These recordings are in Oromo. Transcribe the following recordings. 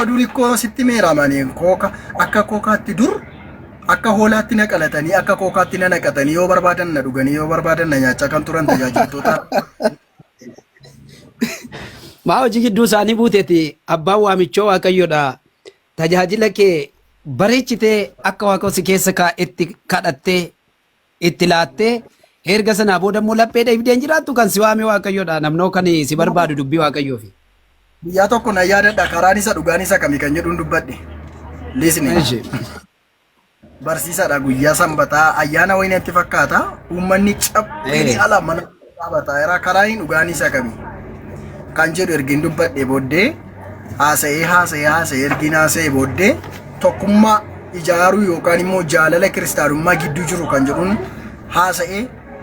Durikko sitti meeramanii akka kookaatti dur akka hoolaatti naqalatanii akka kookaatti naqatanii yoo barbaadan na dhuganii yoo barbaadan na nyaachaa kan turan tajaajiltoota. Maa hojii gidduu isaanii buuteeti abbaan waamichoo waaqayyoodha. Tajaajila kee bareechitee akka waaqosi keessa itti kadhattee itti laattee erga sanaa booda immoo laphee dheebdeen jiraattu kan si waame waaqayyoodha. Namnoo kan si barbaadu dubbii waaqayyoofi. Guyyaa tokko na yaadadha karaan isa dhugaan isa kamii kan jedhuun dubbadhe. Liisni. Barsiisaadha guyyaa sanbataa ayyaana wayii natti fakkaata. Uummanni cabbii ala mana dhaabataa karaan dhugaan isa kamii kan jedhu ergiin dubbadhe booddee haasa'ee ergiin haasa'ee booddee tokkummaa ijaaruu yookaan immoo jaalala kiristaanummaa gidduu jiru kan jedhuun haasa'ee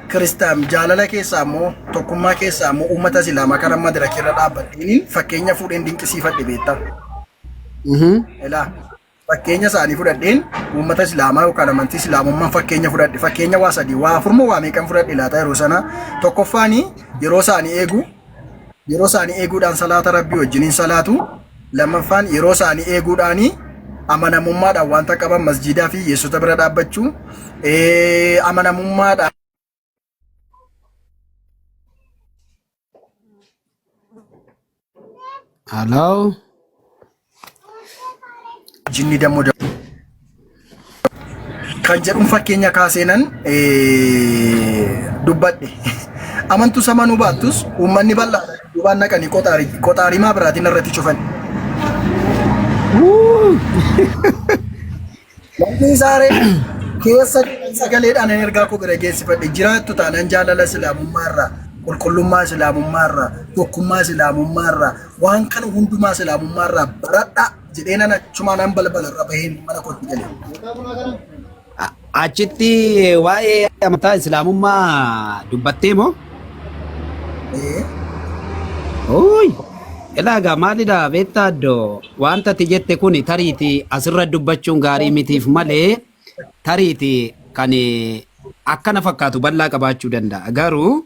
Kristaan jaalala keessaa immoo tokkummaa keessaa immoo uummata islaamaa kan amma dirakirra dhaabbateen fakkeenya fuudheen dinqisiifadhe beektaa. Fakkeenya isaanii fudhadheen uummata islaamaa yookaan amantii islaamummaan fakkeenya fudhadhe fakkeenya waa sadii waa afurmoo waa meeqan fudhadhe laata yeroo sana tokkoffaanii yeroo isaanii eeguudhaan salaata rabbii wajjiniin salaatu lammaffaan yeroo isaanii eeguudhaanii amanamummaadhaan wanta qaban masjiidaa fi yeessota bira dhaabbachuu amanamummaadhaan. Hello. Jinni dammoo kan jedhuun fakkeenya kaaseenan dubbadhe. Amantuu samanuu baattus uummanni bal'aadha. Dubaan naqanii qoxaarimaa biraatiin irratti cufan. Wanti isaaree keessa sagaleedhaan ergaa koo bira geessifadhe jiraattu taanaan jaalala islaamummaarraa qulqullummaa islaamummaarraa tokkummaa islaamummaarraa waan kana hundumaa islaamummaarraa baradhaa jedheen achumaan balbalarra baheen mana kootti galee. Achitti waa'ee amantaa islaamummaa dubbattee moo? Ooyi. Ilaagaa maalidha beektaa addoo wanta ati jette kun tariiti asirra dubbachuun gaarii mitiif malee tariiti kan akkana fakkaatu bal'aa qabaachuu danda'a. Garuu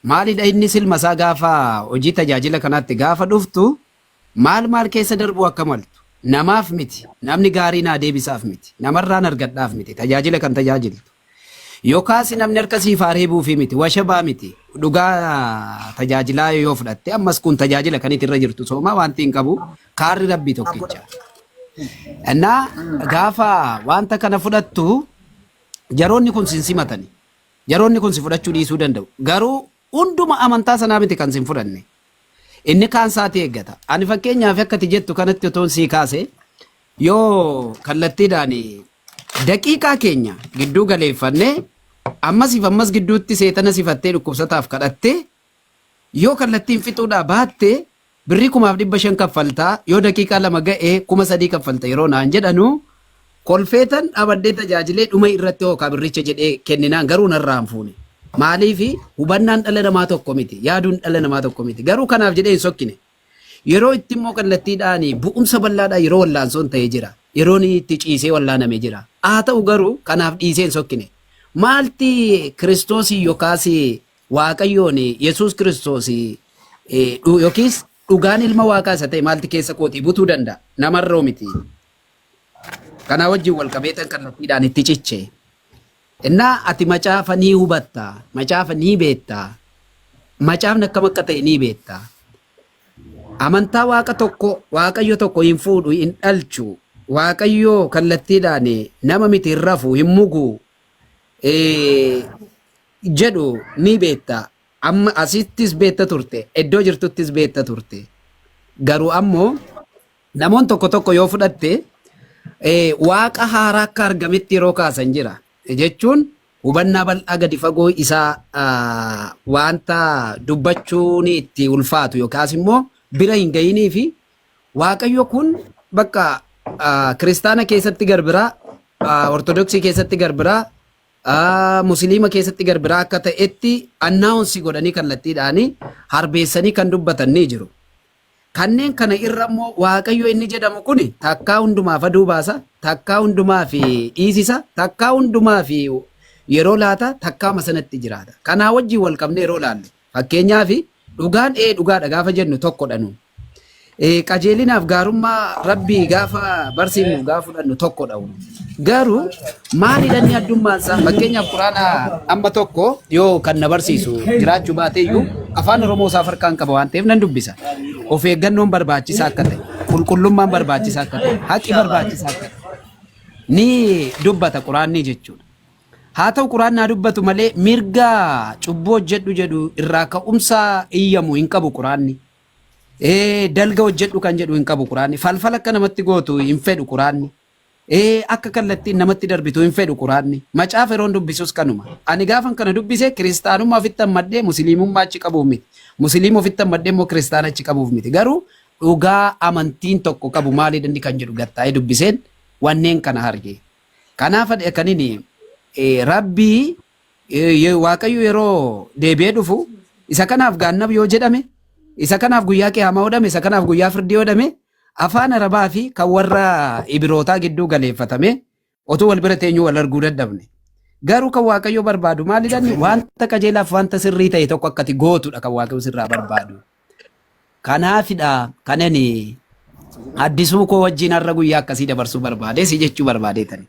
maalidha inni silma isaa gaafa hojii tajaajila kanaatti gaafa dhuftu maal keessa darbu akka maltu namaaf miti namni gaarii naa deebisaaf miti namarraan argadhaaf miti tajaajila kan tajaajiltu yookaas namni harkasii faareebuufi miti washabaa miti dhugaa tajaajilaa yoo fudhatte ammas kun tajaajila kan irra jirtu sooma wanti hin qabu kaarri rabbii tokkicha. Innaa gaafa wanta kana fudhattu jaroonni kun sinsimatani jaroonni kun si fudhachuu dhiisuu danda'u garuu hunduma amantaa sanaa miti kan sin fudhanne. Inni kaan saatii eeggata. Ani fakkeenyaaf akka ati jettu kanatti otoon sii kaase yoo kallattiidhaan daqiiqaa keenya gidduu galeeffannee ammas gidduutti seetana sifattee dhukkubsataaf kadhattee yoo kallattiin fixuudhaa baattee birrii 500 kaffaltaa yoo daqiiqaa 2 ga'ee 3,000 kaffalta yeroo naan jedhanu kolfeetan dhaabadhee tajaajilee dhuma irratti hookaa birricha jedhee kenninaan garuu narraan fuune. Maaliif hubannaan dhala namaa tokko miti yaaduun dhala namaa tokko miti garuu kanaaf jedhee hin sokkine yeroo itti immoo kallattiidhaan bu'umsa bal'aadhaan yeroo wallaansoon ta'ee jira yeroo itti ciisee wallaanamee jira haa ta'u garuu kanaaf dhiisee hin sokkine maalti kiristoosii yookaas waaqayyoon yesuus kiristoosii yookiis dhugaan ilma waaqaa isa ta'e maalti keessa kootii butuu danda'a namarroo miti kanaa wajjin walqabeetan kallattiidhaan itti cichee. Innaa ati macaafa ni hubatta, macaafa ni beekta, macaafni akkam akka ta'e ni beekta. Amantaa waaqa tokko, waaqayyo tokko hin fuudhu, hin dhalchu, waaqayyo kallattiidhaan nama miti hin rafu, hin mugu jedhu ni beekta. Amma asittis beekta turte, iddoo jirtuttis beekta turte. Garuu ammoo namoonni tokko yoo fudhatte waaqa haaraa akka argametti yeroo kaasan jira. Jechuun hubannaa bal'aa gadi fagoo isaa wanta dubbachuun itti ulfaatu yookaas immoo bira hin ga'inii fi waaqayyo kun bakka kiristaana keessatti garbiraa ortodoksii keessatti garbiraa musliima keessatti garbiraa akka ta'etti annaawunsi godhanii kallattiidhaan harbeessanii kan dubbatan ni jiru. Kanneen kana irra immoo waaqayyo inni jedhamu kun takkaa hundumaaf aduu baasa, takkaa hundumaaf dhiisisa, takkaa hundumaaf yeroo laata, takkaa masanatti jiraata. Kanaa wajjin wal qabnee yeroo laalle fakkeenyaaf dhugaan dhugaadha gaafa jennu tokkodha nu. qajeelinaaf gaarummaa rabbii gaafa barsiifnu gaafa fudhannu tokko dha'u. Garuu maalidha inni addummaan isaa? Fakkeenyaaf quraana amma tokko yoo kan na barsiisu jiraachuu baateeyyuu afaan Oromoo isaa harkaan qaba waan ta'eef nan dubbisa. Of eeggannoon barbaachisaa akka ta'e, qulqullummaan barbaachisaa akka ta'e, haqi barbaachisaa akka ta'e ni dubbata quraanni jechuudha. Haa ta'u quraannaa dubbatu malee mirga cubboo hojjedhu jedhu irraa ka'umsa iyyamu hin qabu quraanni. Dalga hojjedhu kan jedhu hin qabu quraanni. Falfala akka namatti gootu hin fedhu quraanni. Akka kallattiin namatti darbitu hin fedhu quraanni. Macaafa yeroon dubbisus kanuma. Ani gaafan kana dubbise kiristaanummaa ofitti hammadhee musliimummaa achi qabuuf miti. Musliima ofitti hammadhee immoo kiristaana achi qabuuf miti. Garuu dhugaa amantiin tokko qabu maalidha inni kan jedhu gattaa'ee dubbiseen wanneen kana arge. Kanaaf kaniin rabbii waaqayyo yeroo deebi'ee dhufu isa kanaaf gaannab yoo jedhame, isa kanaaf guyyaa qiyaamaa hodhame, isa kanaaf guyyaa firdii hodhame afaan arabaa fi kan warra ibirootaa gidduu galeeffatame otoo wal bira teenyuu wal arguu dadhabne. Garuu kan waaqayyo barbaadu maalidhaan wanta qajeelaaf wanta sirrii ta'e tokko akkati gootudha kan waaqayyo sirraa barbaadu. Kanaafidha kanani addisuu koo wajjin har'a guyyaa akkasii dabarsuu barbaade si jechuu barbaadeetani.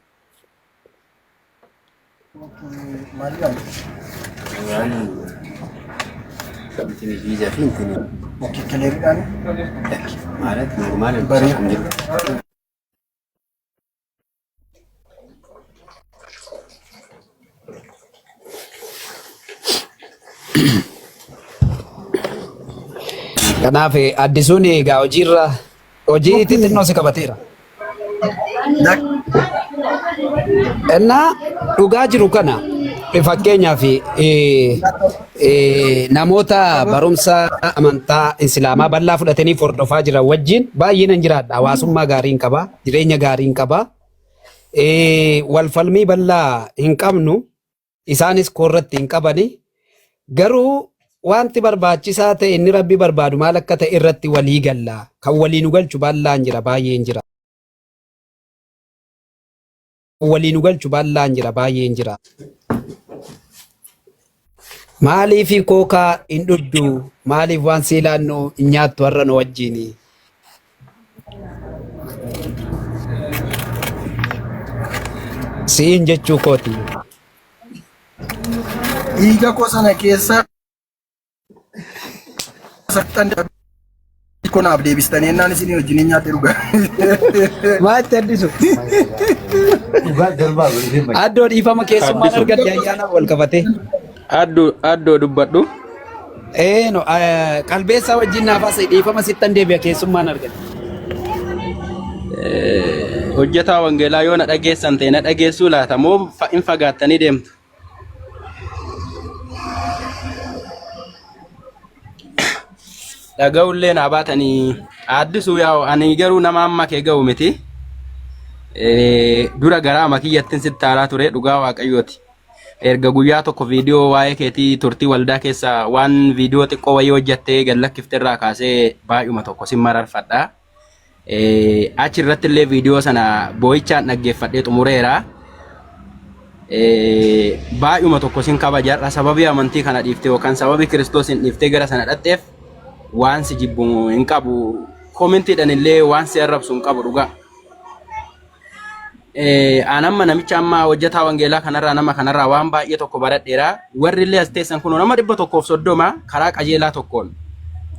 Kanaaf addisuun egaa hojiirra hojii xixinnoo si qabateera. Innaa dhugaa jiru kana fakkeenyaaf namoota barumsa amantaa islaamaa bal'aa fudhatanii hordofaa jiran wajjin baay'een jiraadha. Hawaasummaa gaarii hin qaba, jireenya gaarii hin qaba. Walfalmii bal'aa hin qabnu, isaanis koorratti hin qabani. Garuu wanti barbaachisaa ta'e inni rabbi barbaadu maal akka ta'e irratti walii galla. Kan walii nu galchu bal'aan jira, baay'een jira. Walii nu galchu bal'aan jira, baay'een jira. Maaliif kookaa hin dhudhu? Maaliif waan siilaannu hin nyaattu har'a nu wajjini? Siin jechuu kooti. Dhiiga koo sana keessa konaaf deebistanii ennaan isin wajjin nyaadhe dhugaa. Maatti addisu? Addoo dhiifama keessummaan argadde ayyaanaaf wal qabate. Addoo dubbadhu. No, qalbeessaa wajjin naafas dhiifama sittan deebi'a keessummaan argadde. Hojjetaa wangeelaa yoo na dhageessan ta'e na dhageessuu laata moo hin fagaattanii deemtu? Dhaga'ullee naa baatanii addisuu yaa'u ani garuu nama amma kee ga'u miti. Dura garaa makiyyattiin sitti haaraa ture dhugaa waaqayyooti. Erga guyyaa tokko viidiyoo waa'ee keetii turtii waldaa keessa waan viidiyoo xiqqoo wayii hojjattee gallakkifte irraa kaasee baay'uma tokko sin mararfadha. Achi irratti illee viidiyoo sana boo'ichaan dhaggeeffadhee xumureera. Baay'uma tokko sin kabajadha sababii amantii kana dhiiftee yookaan sababii Kiristoos hin dhiiftee gara sana dhaqxeef waan si jibbu hin qabu. Koomentiidhaan illee waan si arrabsu hin qabu dhugaa. Anamma namicha amma hojjetaa wangeelaa kanarraa nama kanarraa waan baay'ee tokko baradheera. Warri illee as teessan kun nama 130 karaa qajeelaa tokkoon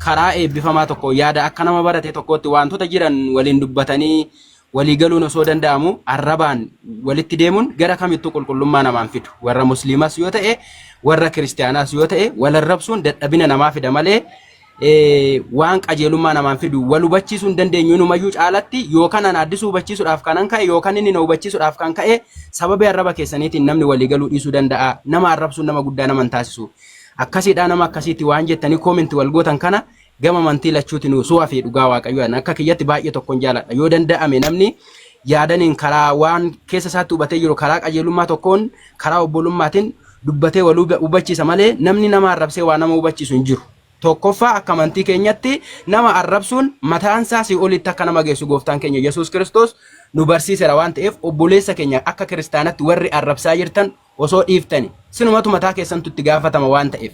karaa eebbifamaa tokko yaada akka nama barate tokkotti wantoota jiran waliin dubbatanii walii galuun osoo danda'amu arrabaan walitti deemuun gara kamittuu qulqullummaa namaan fidu. Warra musliimas yoo ta'e warra kiristaanaas yoo ta'e wal arrabsuun dadhabina namaa fida malee waan qajeelummaa namaan fidu wal hubachiisuu hin dandeenyu numayyuu caalatti yookaan an addisuu hubachiisuudhaaf kanan ka'e yookaan inni na hubachiisuudhaaf kan ka'e sababii arraba keessaniitiin namni walii galuu dhiisuu danda'a. Nama arrabsuun nama guddaa nama hin taasisu. Akkasiidha nama akkasiitti waan jettanii koomentii wal gootan kana gama amantii lachuutiin su'aa fi dhugaa waaqayyoon akka kiyyatti baay'ee tokkoon jaaladha. Yoo danda'ame namni yaadaniin karaa waan keessa isaatti hubatee jiru karaa qajeelummaa tokkoon karaa obbolummaatiin dubbatee wal hubachiisa malee namni nama arrabsee waa nama hubachiisu hin jiru. Tokkoffaa akka amantii keenyatti nama arrabsuun mataan isaa si olitti akka nama geessu gooftaan keenya Yesuus Kiristoos nu barsiiseera waan ta'eef obboleessa keenya akka kiristaanatti warri arrabsaa jirtan osoo dhiiftani sinumatu mataa keessantu itti gaafatama waan ta'eef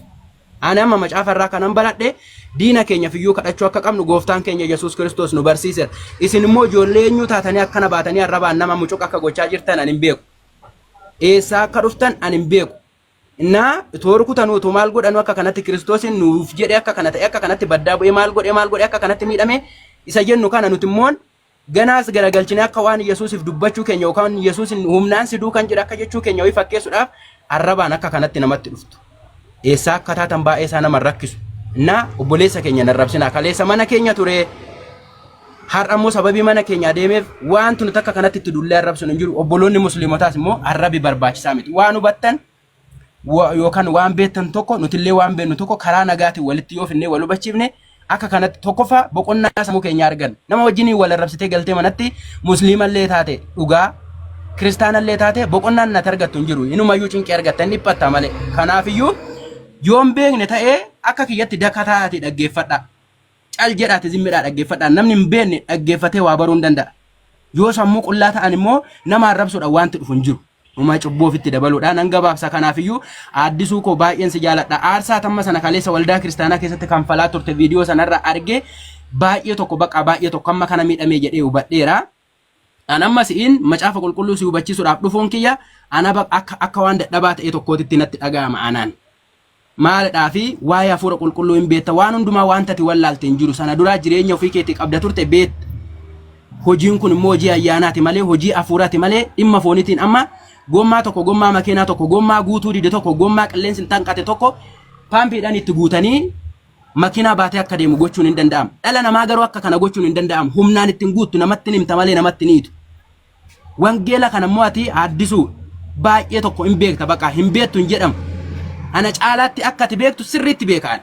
Ani amma macaafa irraa kanan baradhe diina keenya fiyyuu kadhachuu akka qabnu gooftaan keenya Yesuus Kiristoos nu barsiiseera. Isin immoo ijoollee eenyu taatanii akkana baatanii arrabaan nama mucuq akka gochaa jirtan ani hin beeku. Eessaa akka dhuftan ani hin beeku. Innaa itoo rukutanuutu maal godhanu akka kanatti Kiristoosin nuuf jedhe akka kana ta'e akka kanatti baddaa bu'ee maal godhe akka kanatti miidhame isa jennu kana nuti immoo ganaas garagalchine akka waan Yesuusif dubbachuu keenya yookaan Yesuusin humnaan siduu kan jedha akka jechuu keenya ho'i fakkeessuudhaaf arrabaan akka kanatti namatti dhuftu. Eessaa akka taatan baay'ee isaa nama rakkisu. Na obboleessa keenya narrabsina kaleessa mana keenya ture har'ammoo sababii mana keenya deemeef waan nuti akka kanatti itti dullee arrabsinu hin jiru. Obboloonni musliimotaas immoo arrabi barbaachisaa miti. Waan hubattan yookaan waan beektan tokko nutillee waan beeknu tokko karaa nagaatiin walitti yoo finnee wal hubachiifne akka kanatti tokkoffaa boqonnaa sammuu keenya argan. Nama wajjin wal arrabsitee galtee manatti musliimallee taate dhugaa kiristaanallee taate boqonnaan natti argattu hin jiru. Inumayyuu cinqii argattan dhiphatta malee. Kanaafiyyuu yoon beekne ta'ee akka kiyyatti dakataati dhaggeeffadha. Cal jedhaati zimmiidhaa dhaggeeffadha. Namni hin beekne dhaggeeffatee waa baruu hin danda'a. Yoo sammuu qullaa ta'an immoo nama arrabsuudhaan wanti dhufu hin jiru. Uumaa cubbuu ofitti dabaluudhaan nan gabaabsa. Kanaafiyyuu addisuu koo baay'een si jaaladha. Aarsaa tamma sana kaleessa waldaa kiristaanaa keessatti kan falaa turte viidiyoo sanarra arge baay'ee tokko baqa baay'ee tokko amma kana miidhamee jedhee hubadheera. Anamma si'in macaafa qulqulluu si hubachiisuudhaaf dhufuun kiyya ana akka waan dadhabaa ta'e tokkootitti natti dhaga'ama anaan. Maalidhaa fi waa'ee hafuura qulqulluu hin beekta waan hundumaa wanta ati wallaalte hin jiru sana duraa jireenya ofii keetii qabda turte beekta. Hojiin kun immoo hojii ayyaanaati malee hojii hafuuraati malee dhimma fooniitiin amma gommaa tokko gommaa makiinaa tokko gommaa guutuu dide tokko gommaa qilleensi hin tanqate tokko paampiidhaan itti guutanii makiinaa baatee akka deemu gochuun hin danda'amu. Dhala namaa garuu akka kana gochuun hin danda'amu. Humnaan ittiin guuttu namatti himta malee namatti niitu. Wangeela kana immoo ati addisuu baay'ee tokko hin beekta baqa hin beektu hin jedhamu. Ana caalaatti akka ati beektu sirriitti beekaan.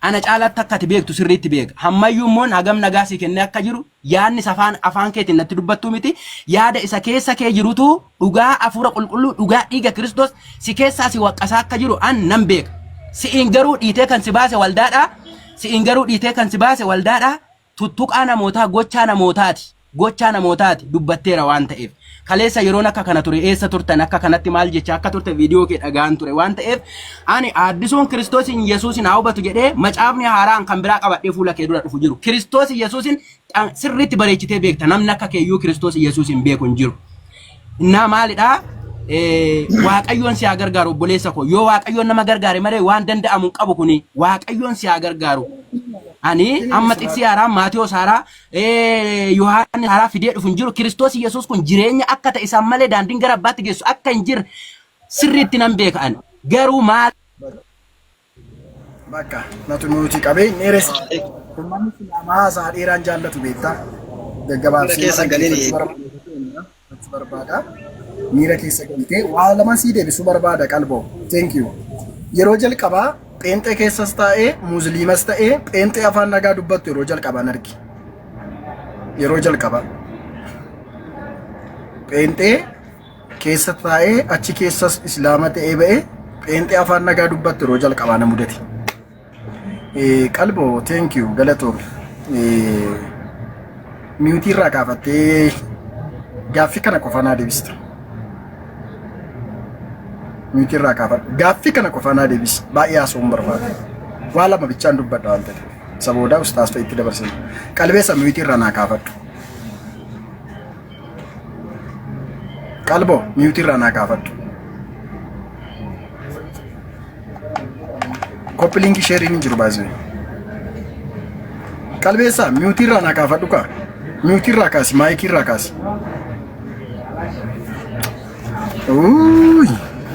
Ana caalaatti akka ati beektu sirriitti beeka. Hammayyuu immoo hagam nagaa si kennee akka jiru yaadni afaan keetiin natti dubbattuu miti. Yaada isa keessa kee jirutu dhugaa hafuura qulqulluu dhugaa dhiiga Kiristoos si keessaa si waqqasaa akka jiru an nan beeka. Si'in garuu dhiitee kan si baase waldaadha. Si'in garuu dhiitee kan si baase waldaadha. Tuttuqaa namootaa gochaa namootaati. Gochaa namootaati dubbatteera waan ta'eef. Kaleessa yeroon akka kana ture eessa turtan akka kanatti maal jecha akka turte viidiyoo kee dhagaan ture waan ta'eef ani addisuun Kiristoosin Yesuusin haa hubatu jedhee macaafni haaraan kan biraa qabadhee fuula kee dura dhufu jiru. Kiristoosin Yesuusin sirriitti bareechitee beekta namni akka keeyyuu Kiristoosin Yesuusin beeku hin jiru. Innaa maalidhaa? Waaqayyoon si haa gargaaru obboleessa koo yoo waaqayyoon nama gargaare malee waan danda'amu hin qabu kuni waaqayyoon si haa gargaaru. Ani amma xiksi haaraa Maatiyos haaraa Yohaannis haaraa fidee dhufu hin jiru. Kiristoos Yesuus kun jireenya akka ta'e isaan malee daandiin gara abbaatti geessu akka hin jirre sirriitti nan beeka ani. Garuu maal bakka nuti qabeenyi dheeres uummanni namaa haasaa dheeraan jaallatu beektaa. Gaggabaabsee keessa galee barbaada. Miira keessa galtee waa lama sii deebisuu barbaada qalboo. Thank you. Yeroo jalqabaa Pheenxee keessas ta'ee musliimas ta'ee pheenxee afaan nagaa dubbattu yeroo jalqabaan argi. Yeroo jalqabaa pheenxee keessa ta'ee achi keessas islaama ta'ee ba'ee pheenxee afaan nagaa dubbattu yeroo jalqabaa na mudate. Qalboo thank you galatoom. Miyuutii irraa kaafattee gaaffii kana qofa naa deebista. Miyuutii irraa kaafadhu. Gaaffii kana qofa naa deebisi. Baay'ee haasa'uun barbaada. Waa lama bichaan dubbadha waan ta'eef. Saboodaa ustaas fa'itti dabarsina. Qalbeessa miyuutii irraa naa kaafadhu. Qalboo miyuutii irraa naa kaafadhu. Koppi linkii sheeriin hin jiru baay'ee. Qalbeessa miyuutii irraa naa kaafadhu kaa. Miyuutii irraa kaasi maayikii irraa kaasi.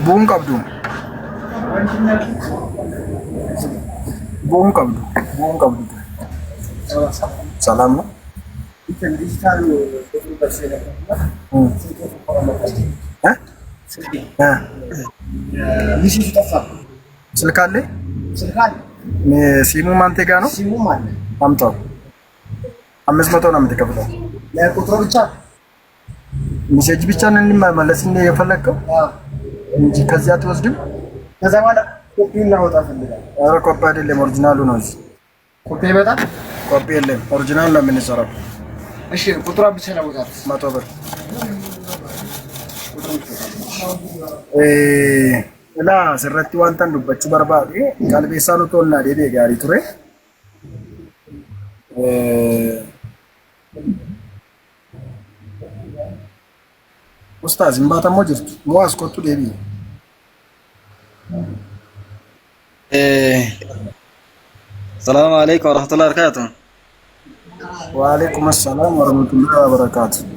Bu'uun qabdu. Bu'uun qabdu. Bu'uun qabdu. Salaam. Silkaalee? Siimuu maantee gaano? Siimuu maal? Amtoo. 500 namatti kaffalaa. ቁጥሩ ብቻ ሚሴጅ ብቻ ነው እንመለስ እንደ የፈለከው እንጂ ከዚያ አትወስድም። ከዛ በኋላ ኮፒውን ላወጣ ፈልጋለሁ። ኧረ ኮፒ አይደለም ኦሪጂናሉ ነው። እዚህ ኮፒ ይመጣል። ኮፒ የለም ኦሪጂናል ነው የምንሰራው። እሺ ቁጥሩ ብቻ ላወጣት 100 ብር Ilaa asirratti wanta dubbachuu barbaade qalbeessaan utoo naa deebi'e gaarii ture. Ustaaz hin baatammoo jirtu moo as kottu deebi'e? السلام عليكم ورحمة الله وبركاته. Wa alaikum assalaam wa rahmatullahi wa barakaatuh.